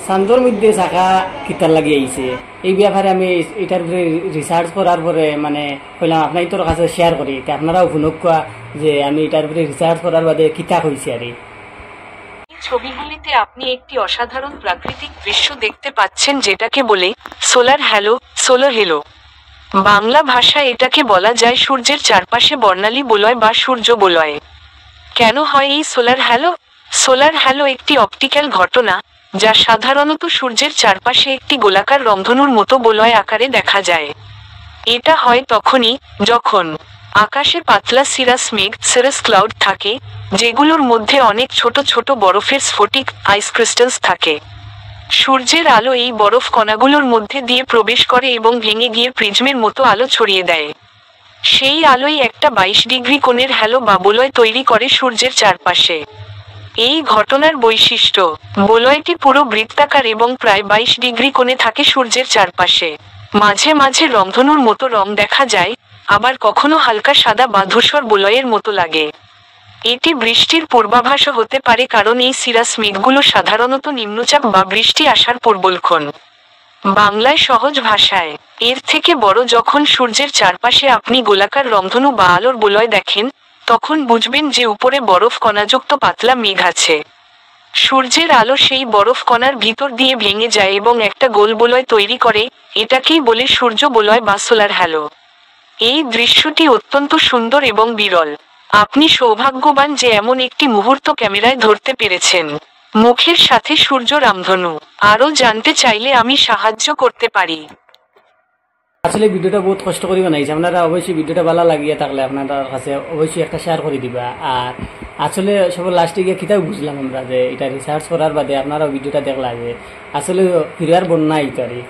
চান্দর মধ্যে চাকা কিতার লাগি আইছে এই ব্যাপারে আমি এটার উপরে রিসার্চ করার পরে মানে কইলাম আপনার তোর কাছে শেয়ার করি আপনারাও শুনুক যে আমি এটার উপরে রিসার্চ করার বাদে কিতা হয়েছে আর ছবিগুলিতে আপনি একটি অসাধারণ প্রাকৃতিক দৃশ্য দেখতে পাচ্ছেন যেটাকে বলে solar hello. Solar hello Bangla ভাষায় এটাকে বলা যায় সূর্যের চারপাশে বর্ণালী বলয় বা সূর্য বলয়। কেন হয় এই সোলার হ্যালো? সোলার হ্যালো একটি অপটিক্যাল ঘটনা যা সাধারণত সূর্যের চারপাশে একটি গোলাকার রংধনুর মতো বলয় আকারে দেখা যায়। এটা হয় তখনই যখন আকাশে পাতলা সিরাস মেঘ সিরাস ক্লাউড থাকে, যেগুলোর মধ্যে অনেক ছোট ছোট বরফের স্ফটিক আইস ক্রিস্টালস থাকে। সূর্যের আলো এই বরফ কণাগুলোর মধ্যে দিয়ে প্রবেশ করে এবং ভেঙে গিয়ে প্রিজমের মতো আলো ছড়িয়ে দেয়। সেই আলোই একটা 22 ডিগ্রি কোণের হ্যালো বা বলয় তৈরি করে সূর্যের চারপাশে। এই ঘটনার বৈশিষ্ট্য, বলয়টি পুরো বৃত্তাকার এবং প্রায় 22 ডিগ্রি কোণে থাকে সূর্যের চারপাশে। মাঝে মাঝে রংধনুর মতো রং দেখা যায়, আবার কখনো হালকা সাদা বা ধূসর বলয়ের মতো লাগে। এটি বৃষ্টির পূর্বাভাসও হতে পারে কারণ এই সিরাস মেঘগুলো সাধারণত নিম্নচাপ বা বৃষ্টি আসার পূর্বলক্ষণ। বাংলায় সহজ ভাষায়, এর থেকে বড় যখন সূর্যের চারপাশে আপনি গোলাকার রংধনু বা আলোর বলয় দেখেন, তখন বুঝবেন যে উপরে বরফ কণাযুক্ত পাতলা মেঘ আছে। সূর্যের আলো সেই বরফ কণার ভিতর দিয়ে ভেঙে যায় এবং একটা গোল বলয় তৈরি করে, এটাকেই বলে সূর্য বলয় বা সোলার হ্যালো। এই দৃশ্যটি অত্যন্ত সুন্দর এবং বিরল। আপনি সৌভাগ্যবান যে এমন একটি মুহূর্ত ক্যামেরায় ধরতে পেরেছেন। মুখের সাথে সূর্য রামধনু। আরও জানতে চাইলে আমি সাহায্য করতে পারি। আসলে ভিডিওটা বহুত কষ্ট করে বানাইছে, আপনারা অবশ্যই ভিডিওটা ভালো লাগিয়ে থাকলে আপনার কাছে অবশ্যই একটা শেয়ার করে দিবা। আর আসলে সব লাস্টে গিয়ে কিতাব বুঝলাম আমরা যে এটা রিসার্চ করার বাদে আপনারাও ভিডিওটা দেখলা যে আসলে ফিরার বন্যা এইটারই।